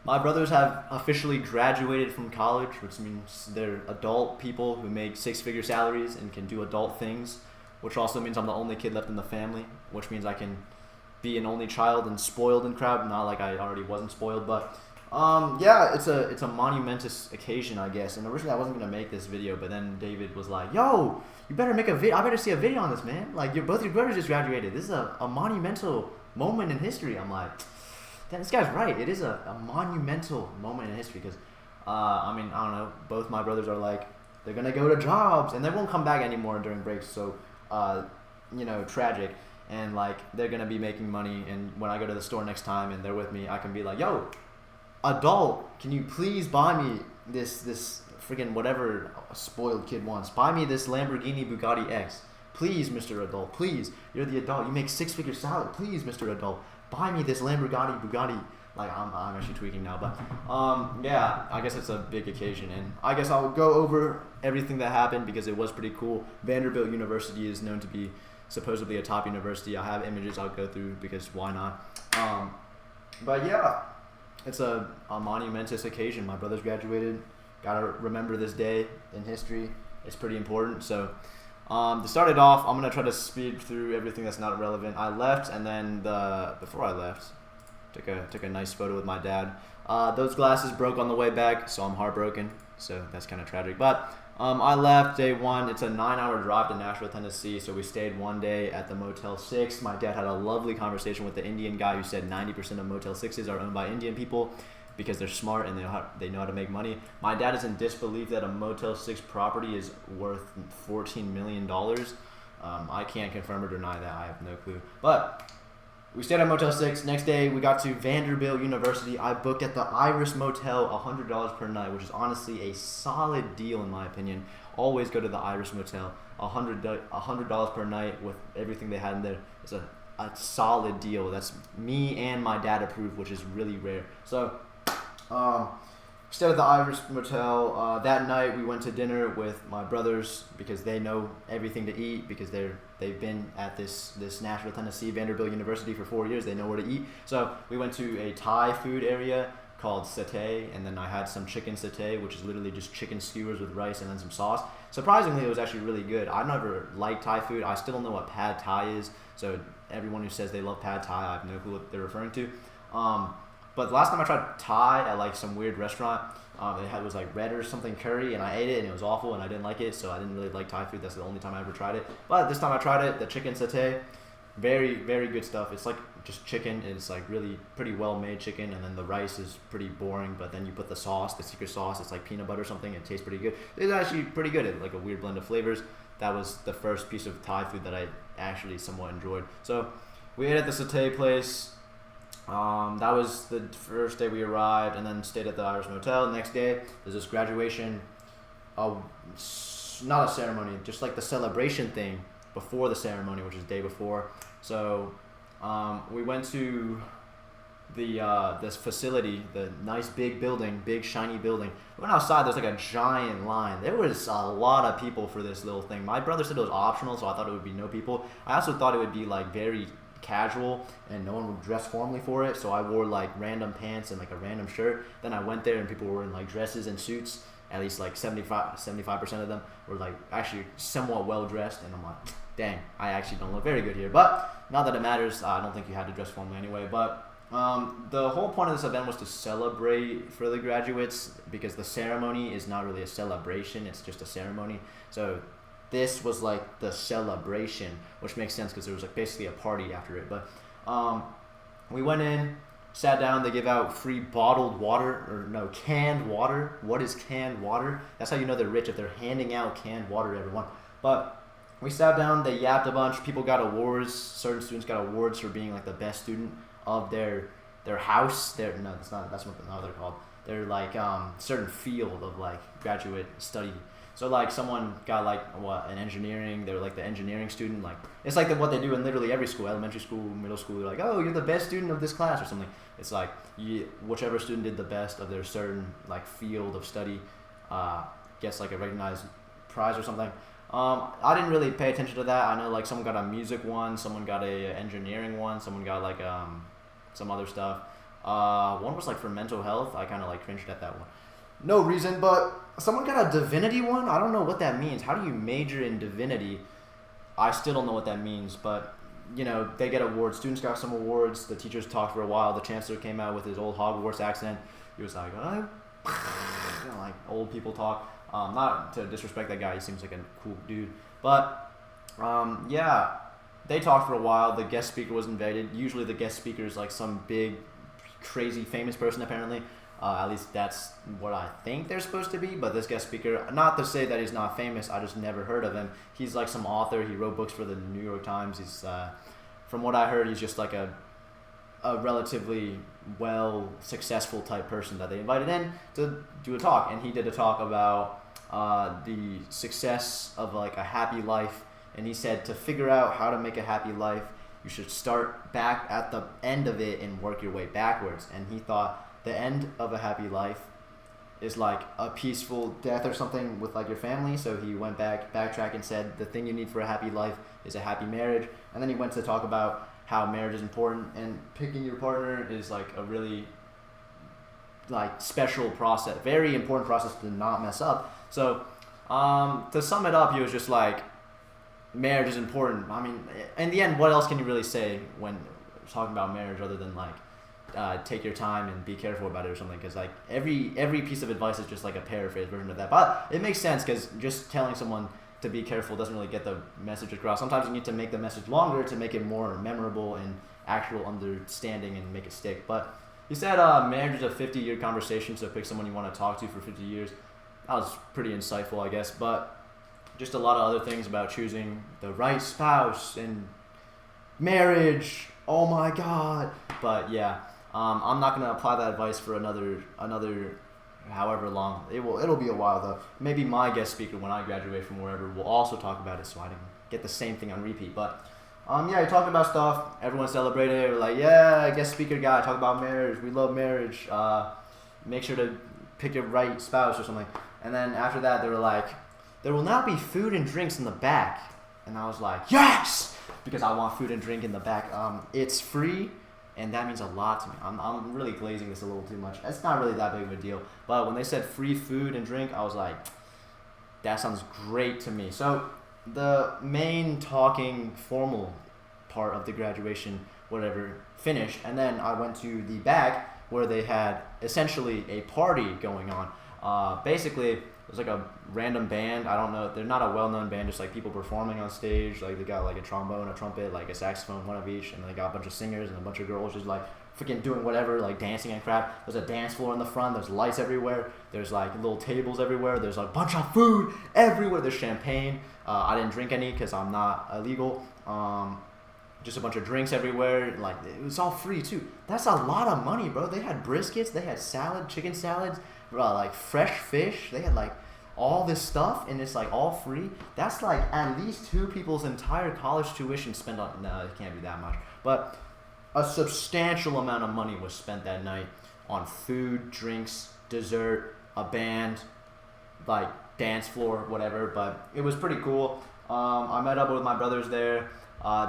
My brothers have officially graduated from college, which means they're adult people who make six-figure salaries and can do adult things, which also means I'm the only kid left in the family, which means I can be an only child and spoiled and crap. Not like I already wasn't spoiled, but yeah, it's a monumentous occasion, I guess. And originally I wasn't gonna make this video, but then David was like, "Yo, you better make a video. I better see a video on this, man. Like, both your brothers just graduated. This is a monumental moment in history." I'm like, "Damn, this guy's right. It is a monumental moment in history because, I mean, I don't know. Both my brothers are like, they're gonna go to jobs and they won't come back anymore during breaks. So, tragic." And like they're gonna be making money, and when I go to the store next time and they're with me, I can be like, "Yo, adult, can you please buy me this freaking whatever a spoiled kid wants? Buy me this Lamborghini Bugatti X, please, Mr. Adult. Please, you're the adult. You make six-figure salary. Please, Mr. Adult, buy me this Lamborghini Bugatti." Like I'm actually tweaking now, but yeah, I guess it's a big occasion, and I guess I'll go over everything that happened because it was pretty cool. Vanderbilt University is known to be supposedly a top university. I have images I'll go through because why not? But yeah, it's a monumentous occasion. My brothers graduated. Gotta remember this day in history. It's pretty important. So to start it off, I'm gonna try to speed through everything that's not relevant. I left, and then before I left, took a nice photo with my dad. Those glasses broke on the way back, so I'm heartbroken. So that's kind of tragic. But I left day one. It's a 9-hour drive to Nashville, Tennessee. So we stayed one day at the Motel 6. My dad had a lovely conversation with the Indian guy who said 90% of Motel 6s are owned by Indian people because they're smart and they know how to make money. My dad is in disbelief that a Motel 6 property is worth $14 million. I can't confirm or deny that. I have no clue. But we stayed at Motel 6. Next day, we got to Vanderbilt University. I booked at the Iris Motel, $100 per night, which is honestly a solid deal in my opinion. Always go to the Iris Motel. $100 per night with everything they had in there. It's a solid deal. That's me and my dad approved, which is really rare. So, stayed at the Iris Motel. That night, we went to dinner with my brothers because they know everything to eat because they've been at this Nashville, Tennessee, Vanderbilt University for 4 years. They know where to eat. So we went to a Thai food area called satay, and then I had some chicken satay, which is literally just chicken skewers with rice and then some sauce. Surprisingly, it was actually really good. I've never liked Thai food. I still don't know what pad Thai is. So everyone who says they love pad Thai, I have no clue what they're referring to. But the last time I tried Thai at like some weird restaurant, it was like red or something curry, and I ate it and it was awful and I didn't like it, so I didn't really like Thai food. That's the only time I ever tried it. But this time I tried it, the chicken satay, very, very good stuff. It's like just chicken, and it's like really pretty well made chicken, and then the rice is pretty boring, but then you put the sauce, the secret sauce, it's like peanut butter or something, and it tastes pretty good. It's actually pretty good. It's like a weird blend of flavors. That was the first piece of Thai food that I actually somewhat enjoyed. So we ate at the satay place. That was the first day we arrived, and then stayed at the Iris Motel. Next day, there's this graduation, not a ceremony, just like the celebration thing before the ceremony, which is the day before. So we went to this facility, the nice big building, big shiny building. We went outside, there's like a giant line. There was a lot of people for this little thing. My brother said it was optional, so I thought it would be no people. I also thought it would be like very casual and no one would dress formally for it, so I wore like random pants and like a random shirt. Then I went there and people were in like dresses and suits. At least like 75% of them were like actually somewhat well dressed, and I'm like, dang, I actually don't look very good here. But not that it matters. I don't think you had to dress formally anyway. But the whole point of this event was to celebrate for the graduates, because the ceremony is not really a celebration, it's just a ceremony. So this was like the celebration, which makes sense because there was like basically a party after it. But we went in, sat down. They give out free bottled water, or no, canned water. What is canned water? That's how you know they're rich, if they're handing out canned water to everyone. But we sat down, they yapped a bunch. People got awards. Certain students got awards for being like the best student of their house. No, that's not. That's what they're called. They're like certain field of like graduate study. So like someone got like an engineering. They're like the engineering student. Like it's like what they do in literally every school, elementary school, middle school. They're like, oh, you're the best student of this class or something. It's like whichever student did the best of their certain like field of study gets like a recognized prize or something. I didn't really pay attention to that. I know like someone got a music one, someone got a engineering one, someone got like some other stuff. One was like for mental health. I kind of like cringed at that one. No reason, but someone got a divinity one. I don't know what that means. How do you major in divinity? I still don't know what that means, but you know, they get awards. Students got some awards. The teachers talked for a while. The chancellor came out with his old Hogwarts accent. He was like, you know, like old people talk. Not to disrespect that guy. He seems like a cool dude. But yeah, they talked for a while. The guest speaker was invited. Usually the guest speaker is like some big, crazy, famous person apparently. At least that's what I think they're supposed to be. But this guest speaker, not to say that he's not famous, I just never heard of him. He's like some author. He wrote books for the New York Times. He's, from what I heard, he's just like a relatively well successful type person that they invited in to do a talk. And he did a talk about the success of like a happy life. And he said to figure out how to make a happy life, you should start back at the end of it and work your way backwards. And he thought the end of a happy life is like a peaceful death or something with like your family. So he went backtrack and said the thing you need for a happy life is a happy marriage. And then he went to talk about how marriage is important and picking your partner is like a really like special process, very important process to not mess up. So to sum it up, he was just like, marriage is important. I mean, in the end, what else can you really say when talking about marriage other than like take your time and be careful about it or something? Because like every piece of advice is just like a paraphrase version of that. But it makes sense because just telling someone to be careful doesn't really get the message across. Sometimes you need to make the message longer to make it more memorable and actual understanding and make it stick. But he said marriage is a 50-year conversation, so pick someone you want to talk to for 50 years. That was pretty insightful, I guess. But just a lot of other things about choosing the right spouse and marriage. Oh my God. But yeah, I'm not gonna apply that advice for another however long. It'll be a while though. Maybe my guest speaker when I graduate from wherever will also talk about it, so I didn't get the same thing on repeat. But yeah, he talked about stuff. Everyone celebrated it. We're like, yeah, guest speaker guy, talk about marriage. We love marriage. Make sure to pick your right spouse or something. And then after that, they were like, there will now be food and drinks in the back. And I was like, yes! Because I want food and drink in the back. It's free, and that means a lot to me. I'm really glazing this a little too much. It's not really that big of a deal. But when they said free food and drink, I was like, that sounds great to me. So the main talking formal part of the graduation, whatever, finished. And then I went to the back where they had essentially a party going on. Basically, it was like a random band. I don't know. They're not a well-known band, just like people performing on stage. Like they got like a trombone, a trumpet, like a saxophone, one of each. And they got a bunch of singers and a bunch of girls just like freaking doing whatever, like dancing and crap. There's a dance floor in the front. There's lights everywhere. There's like little tables everywhere. There's a bunch of food everywhere. There's champagne. I didn't drink any because I'm not illegal. Just a bunch of drinks everywhere. Like it was all free too. That's a lot of money, bro. They had briskets. They had salad, chicken salads. Like fresh fish. They had like all this stuff and it's like all free. That's like at least 2 people's entire college tuition spent on. No, it can't be that much, but a substantial amount of money was spent that night on food, drinks, dessert, a band, like dance floor, whatever. But it was pretty cool. I met up with my brothers there.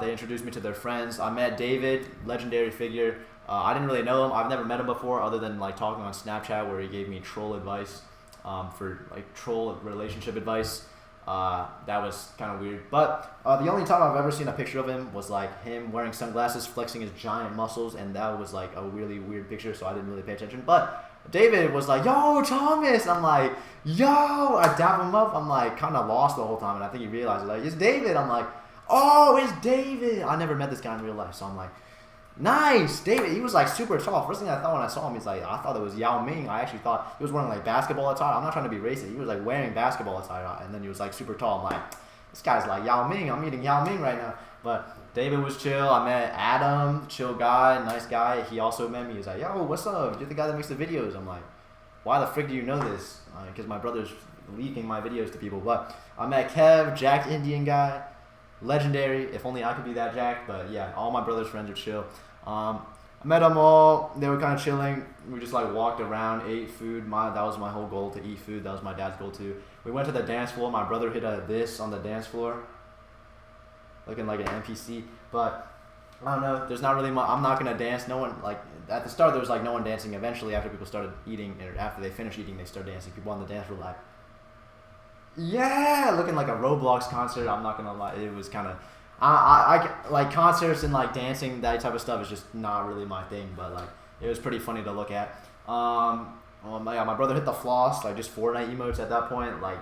They introduced me to their friends. I met David, legendary figure. I didn't really know him. I've never met him before other than like talking on Snapchat where he gave me troll advice, for like troll relationship advice. That was kind of weird. But the only time I've ever seen a picture of him was like him wearing sunglasses, flexing his giant muscles, and that was like a really weird picture, so I didn't really pay attention. But David was like, yo, Thomas! I'm like, yo! I dap him up. I'm like kind of lost the whole time, and I think he realized, like, it's David. I'm like, oh, it's David! I never met this guy in real life, so I'm like, nice, David. He was like super tall. First thing I thought when I saw him, he's like, I thought it was Yao Ming. I actually thought he was wearing like basketball attire. I'm not trying to be racist. He was like wearing basketball attire, and then he was like super tall. I'm like, this guy's like Yao Ming. I'm meeting Yao Ming right now. But David was chill. I met Adam, chill guy, nice guy. He also met me. He was like, yo, what's up? You're the guy that makes the videos. I'm like, why the frick do you know this? Because my brother's leaking my videos to people. But I met Kev, Jack Indian guy. Legendary. If only I could be that Jack. But yeah, all my brother's friends are chill. I met them all. They were kind of chilling. We just like walked around, ate food. That was my whole goal, to eat food. That was my dad's goal too. We went to the dance floor. My brother hit this on the dance floor, looking like an NPC. But I don't know. There's not really much. I'm not gonna dance. No one like at the start there was like no one dancing. Eventually, after people started eating, or after they finished eating, they started dancing. People on the dance were like, yeah, looking like a Roblox concert. I'm not gonna lie, it was kind of. I like concerts and like dancing, that type of stuff is just not really my thing. But like it was pretty funny to look at. My brother hit the floss, like just Fortnite emotes at that point. Like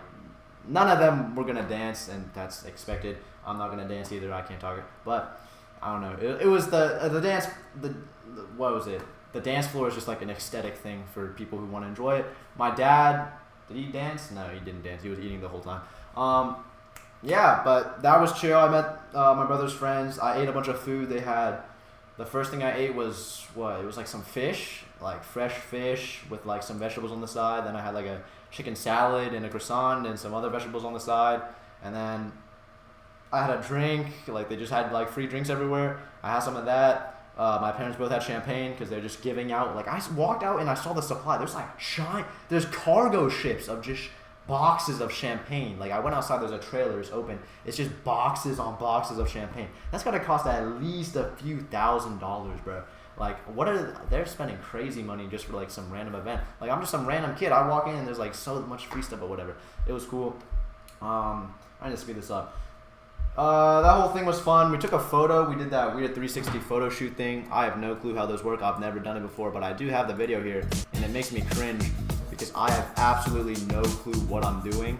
none of them were gonna dance, and that's expected. I'm not gonna dance either. I can't talk it, but I don't know. It was the dance. The what was it? The dance floor is just like an aesthetic thing for people who want to enjoy it. My dad, did he dance? No, he didn't dance. He was eating the whole time. Yeah, but that was chill. I met my brother's friends. I ate a bunch of food. They had, the first thing I ate was what? It was like some fish, like fresh fish with like some vegetables on the side. Then I had like a chicken salad and a croissant and some other vegetables on the side. And then I had a drink. Like they just had like free drinks everywhere. I had some of that. My parents both had champagne because they're just giving out. Like I walked out and I saw the supply. There's like there's cargo ships of just boxes of champagne. Like I went outside, there's a trailer, it's open. It's just boxes on boxes of champagne. That's gotta cost at least a few $1,000s, bro. Like they're spending crazy money just for like some random event. Like I'm just some random kid. I walk in and there's like so much free stuff or whatever. It was cool. I need to speed this up. That whole thing was fun. We took a photo. We did that weird 360 photo shoot thing. I have no clue how those work. I've never done it before, but I do have the video here, and it makes me cringe because I have absolutely no clue what I'm doing.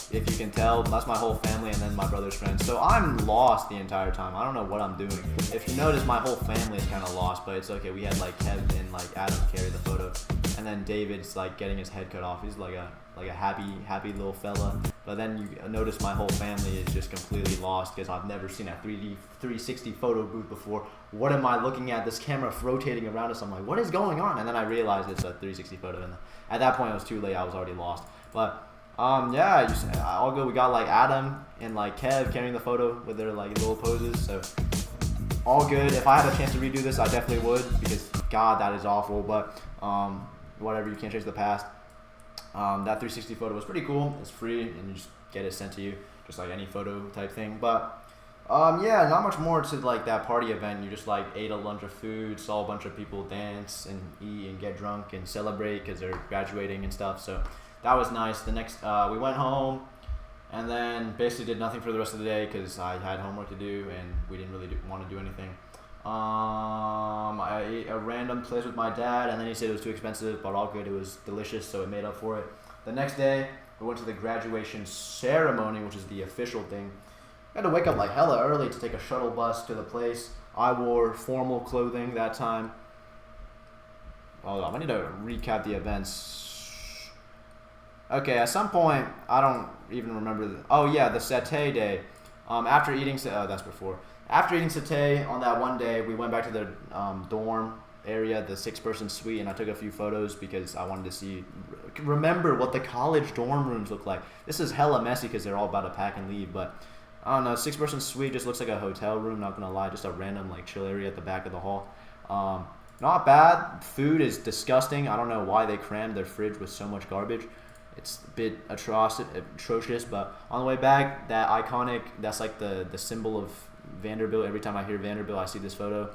If you can tell, that's my whole family and then my brother's friends. So I'm lost the entire time. I don't know what I'm doing. If you notice, my whole family is kind of lost, but it's okay. We had like Kevin and like Adam carry the photo, and then David's like getting his head cut off. He's like a happy little fella. But then you notice my whole family is just completely lost because I've never seen a 360 photo booth before. What am I looking at? This camera rotating around us. I'm like, what is going on? And then I realized it's a 360 photo. And at that point, it was too late. I was already lost. But yeah, all good. We got like Adam and like Kev carrying the photo with their like little poses. So all good. If I had a chance to redo this, I definitely would because God, that is awful. But whatever, you can't change the past. That 360 photo was pretty cool. It's free and you just get it sent to you, just like any photo type thing. But yeah, not much more to like that party event. You just like ate a bunch of food, saw a bunch of people dance and eat and get drunk and celebrate because they're graduating and stuff. So that was nice. The next we went home and then basically did nothing for the rest of the day because I had homework to do and we didn't really want to do anything. I ate a random place with my dad, and then he said it was too expensive, but all good. It was delicious, so it made up for it. The next day, we went to the graduation ceremony, which is the official thing. I had to wake up like hella early to take a shuttle bus to the place. I wore formal clothing that time. Hold on, I need to recap the events. Okay, at some point, I don't even remember. Oh yeah, the satay day. After eating, that's before. After eating satay on that one day, we went back to the dorm area, the 6-person suite, and I took a few photos because I wanted to remember what the college dorm rooms look like. This is hella messy because they're all about to pack and leave, but I don't know, 6-person suite just looks like a hotel room, not gonna lie, just a random like chill area at the back of the hall. Not bad. Food is disgusting. I don't know why they crammed their fridge with so much garbage. It's a bit atrocious, but on the way back, that iconic, that's like the symbol of Vanderbilt. Every time I hear Vanderbilt, I see this photo.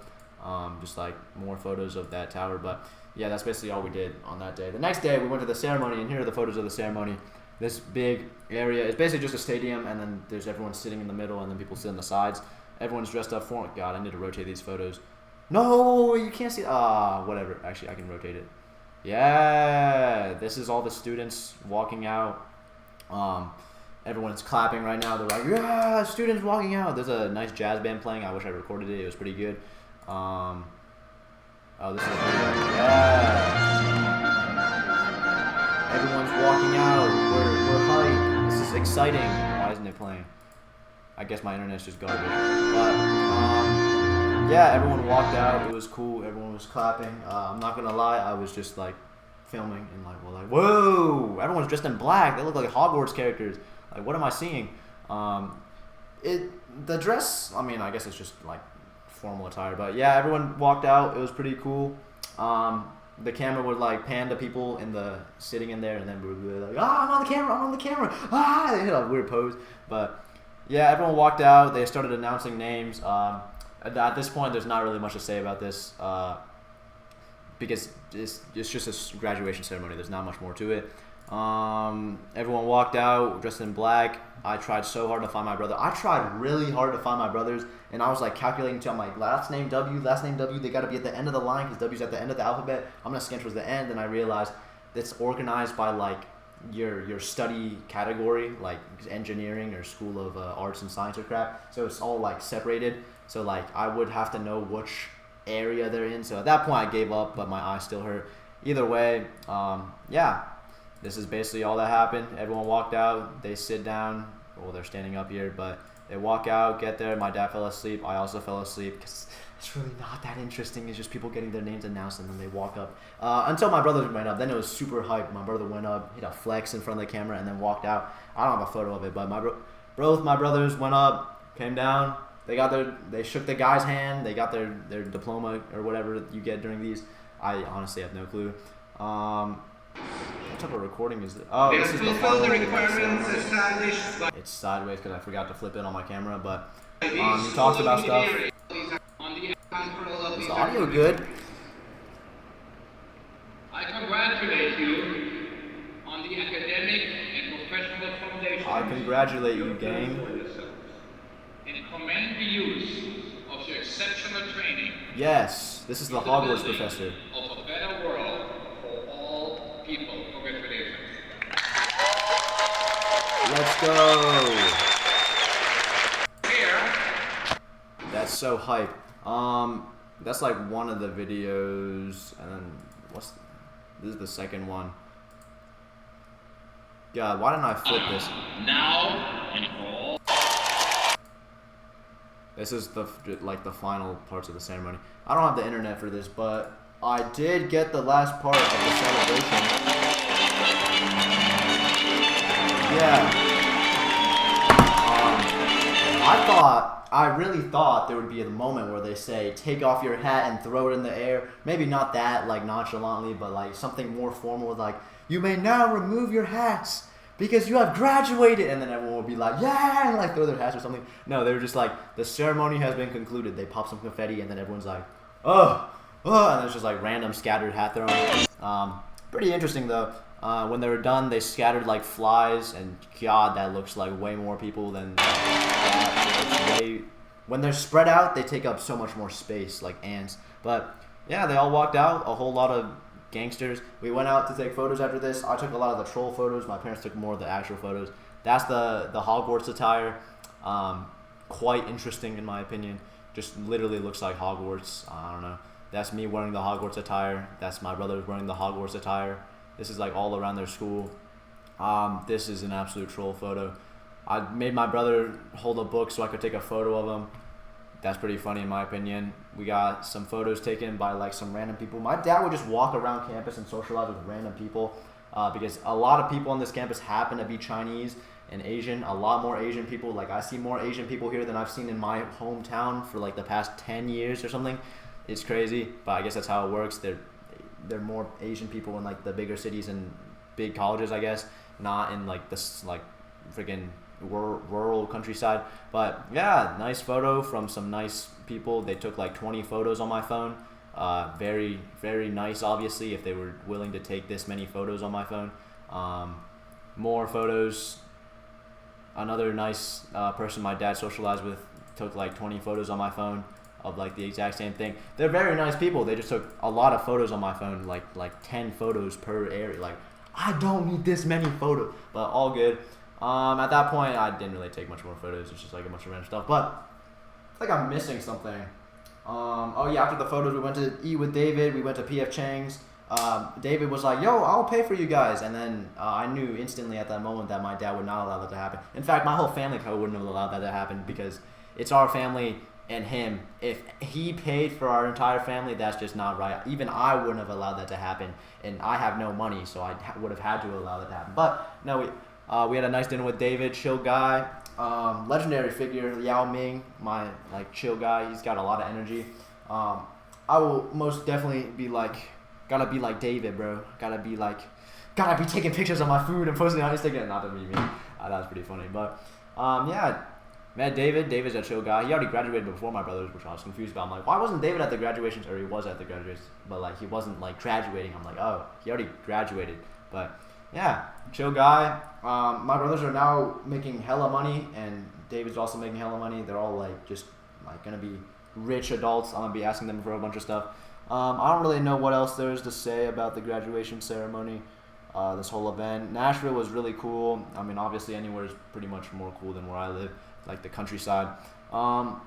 Just like more photos of that tower. But yeah, that's basically all we did on that day. The next day, we went to the ceremony, and here are the photos of the ceremony. This big area, it's basically just a stadium, and then there's everyone sitting in the middle, and then people sit on the sides. Everyone's dressed up for it. God, I need to rotate these photos. No, you can't see. Whatever. Actually, I can rotate it. Yeah, this is all the students walking out. Everyone's clapping right now. They're like, yeah, students walking out. There's a nice jazz band playing. I wish I recorded it. It was pretty good. Oh, this is yeah. Everyone's walking out. We're hyped. This is exciting. Why isn't it playing? I guess my internet's just garbage. But yeah, everyone walked out. It was cool. Everyone was clapping. I'm not gonna lie. I was just like filming and like, whoa! Everyone's dressed in black. They look like Hogwarts characters. Like, what am I seeing? The dress. I mean, I guess it's just like formal attire. But yeah, everyone walked out. It was pretty cool. The camera would like pan to people sitting in there, and then we would be like, I'm on the camera. They hit a weird pose. But yeah, everyone walked out. They started announcing names. At this point, there's not really much to say about this. because it's just a graduation ceremony. There's not much more to it. Everyone walked out dressed in black. I tried so hard to find my brother. I tried really hard to find my brothers, and I was like calculating to, I'm like, last name W, they got to be at the end of the line because W's at the end of the alphabet. I'm gonna scan towards the end, and I realized it's organized by like your study category, like engineering or school of arts and science or crap. So it's all like separated. So like I would have to know which area they're in. So at that point I gave up, but my eyes still hurt. Either way, yeah, this is basically all that happened. Everyone walked out. They sit down. Well, they're standing up here, but they walk out, get there. My dad fell asleep. I also fell asleep because it's really not that interesting. It's just people getting their names announced and then they walk up. Until my brother went up. Then it was super hype. My brother went up, hit a flex in front of the camera, and then walked out. I don't have a photo of it, but both my brothers went up, came down. They shook the guy's hand. They got their diploma or whatever you get during these. I honestly have no clue. What type of recording is it? Oh, this is the final requirements established. It's sideways because I forgot to flip it on my camera, but he talks about stuff. Is the audio good? I congratulate you on the academic and professional foundation. I congratulate you, gang. And commend the use of your exceptional training. Yes, this is the Hogwarts professor. Of a better world for all people. Congratulations. Let's go. Here. That's so hype. That's like one of the videos, and then this is the second one. God, why didn't I flip this? Now and all. This is the final parts of the ceremony. I don't have the internet for this, but I did get the last part of the celebration. Yeah. I really thought there would be a moment where they say, take off your hat and throw it in the air. Maybe not that, like, nonchalantly, but, like, something more formal, like, you may now remove your hats because you have graduated. And then everyone would be like, yeah, and, like, throw their hats or something. No, they were just like, the ceremony has been concluded. They pop some confetti, and then everyone's like, oh, and there's just, like, random scattered hat throwing. Pretty interesting, though. When they were done, they scattered like flies, and God, that looks like way more people than that. When they're spread out, they take up so much more space, like ants. But yeah, they all walked out, a whole lot of gangsters. We went out to take photos after this. I took a lot of the troll photos. My parents took more of the actual photos. That's the Hogwarts attire. Quite interesting in my opinion. Just literally looks like Hogwarts. I don't know. That's me wearing the Hogwarts attire. That's my brother wearing the Hogwarts attire. This is like all around their school. This is an absolute troll photo. I made my brother hold a book so I could take a photo of him. That's pretty funny in my opinion. We got some photos taken by like some random people. My dad would just walk around campus and socialize with random people because a lot of people on this campus happen to be Chinese and Asian. A lot more Asian people. Like I see more Asian people here than I've seen in my hometown for like the past 10 years or something. It's crazy, but I guess that's how it works. There are more Asian people in like the bigger cities and big colleges, I guess, not in like this like freaking rural countryside. But yeah, nice photo from some nice people. They took like 20 photos on my phone. Very, very nice, obviously, if they were willing to take this many photos on my phone. More photos. Another nice person my dad socialized with took like 20 photos on my phone of like the exact same thing. They're very nice people. They just took a lot of photos on my phone, like 10 photos per area. Like, I don't need this many photos, but all good. At that point, I didn't really take much more photos. It's just like a bunch of random stuff. But I think I'm missing something. Oh yeah, after the photos, we went to eat with David. We went to PF Chang's. David was like, yo, I'll pay for you guys. And then I knew instantly at that moment that my dad would not allow that to happen. In fact, my whole family probably wouldn't have allowed that to happen because it's our family and him. If he paid for our entire family, that's just not right. Even I wouldn't have allowed that to happen. And I have no money, so I would have had to allow that to happen. But no, we had a nice dinner with David, chill guy. Legendary figure, Yao Ming, my like chill guy. He's got a lot of energy. I will most definitely be like, gotta be like David, bro. Gotta be taking pictures of my food and posting it on Instagram. Not to be mean. That was pretty funny. But yeah, Met David. David's a chill guy. He already graduated before my brothers, which I was confused about. I'm like, why wasn't David at the graduations? Or he was at the graduations, but like he wasn't like graduating. I'm like, oh, he already graduated. But yeah, chill guy. My brothers are now making hella money, and David's also making hella money. They're all like just like gonna be rich adults. I'm gonna be asking them for a bunch of stuff. I don't really know what else there is to say about the graduation ceremony. This whole event. Nashville was really cool. I mean, obviously anywhere is pretty much more cool than where I live, like the countryside. Yeah,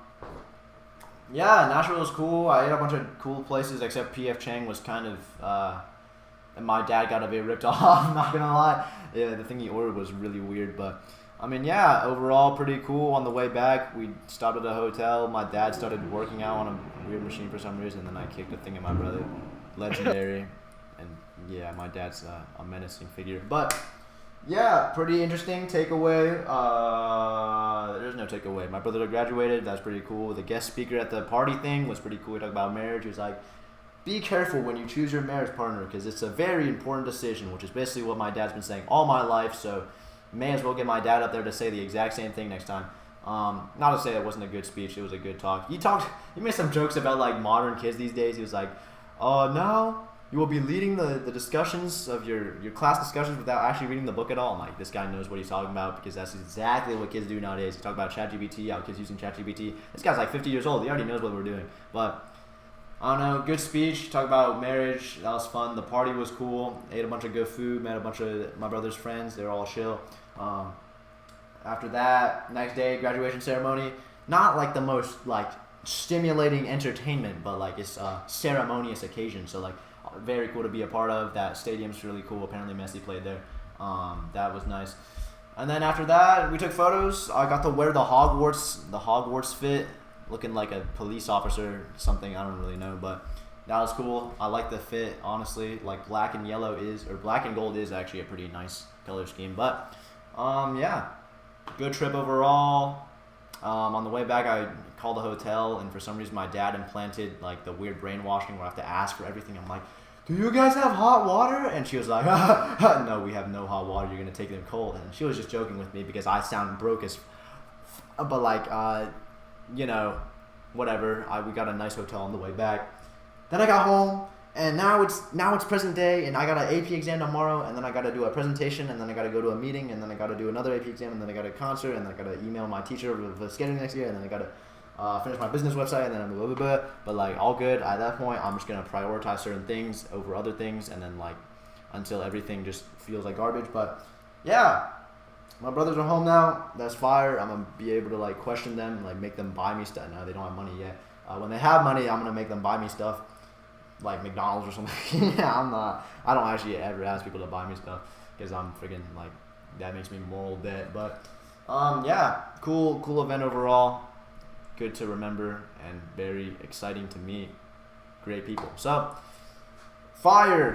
Nashville was cool. I ate a bunch of cool places, except P.F. Chang was kind of, and my dad got a bit ripped off, I'm not gonna lie. Yeah, the thing he ordered was really weird, but I mean, yeah, overall pretty cool. On the way back, we stopped at a hotel. My dad started working out on a weird machine for some reason, and then I kicked a thing at my brother. Legendary. And yeah, my dad's a menacing figure. But yeah, pretty interesting takeaway. There's no takeaway. My brother graduated. That's pretty cool. The guest speaker at the party thing was pretty cool. He talked about marriage. He was like, be careful when you choose your marriage partner because it's a very important decision, which is basically what my dad's been saying all my life. So may as well get my dad up there to say the exact same thing next time. Not to say it wasn't a good speech. It was a good talk. He made some jokes about like modern kids these days. He was like, now you will be leading the discussions of your class discussions without actually reading the book at all. I'm like, this guy knows what he's talking about because that's exactly what kids do nowadays. You talk about ChatGPT, how kids using ChatGPT. This guy's like 50 years old. He already knows what we're doing. But I don't know, good speech. Talk about marriage. That was fun. The party was cool. Ate a bunch of good food. Met a bunch of my brother's friends. They were all chill. After that, next day, graduation ceremony. Not like the most like stimulating entertainment, but like it's a ceremonious occasion. So like very cool to be a part of. That stadium's really cool. Apparently Messi played there. That was nice. And then after that, we took photos. I got to wear the Hogwarts fit, looking like a police officer, something I don't really know, but that was cool. I like the fit, honestly. Like black and gold is actually a pretty nice color scheme. But yeah, good trip overall. On the way back, I called a hotel, and for some reason, my dad implanted like the weird brainwashing where I have to ask for everything. I'm like, do you guys have hot water? And she was like, no, we have no hot water. You're gonna take them cold. And she was just joking with me because I sound broke as, but like, you know, whatever. We got a nice hotel on the way back. Then I got home, and now it's present day, and I got an AP exam tomorrow, and then I got to do a presentation, and then I got to go to a meeting, and then I got to do another AP exam, and then I got a concert, and then I got to email my teacher with the scheduling next year, and then I got to finish my business website, and then blah, blah, blah. But like all good. At that point, I'm just gonna prioritize certain things over other things, and then like until everything just feels like garbage. But yeah, my brothers are home now. That's fire. I'm gonna be able to like question them, like make them buy me stuff. No, they don't have money yet. When they have money, I'm gonna make them buy me stuff, like McDonald's or something. Yeah, I don't actually ever ask people to buy me stuff because I'm freaking like that makes me moral debt. But yeah, cool event overall. Good to remember and very exciting to meet great people. So fire.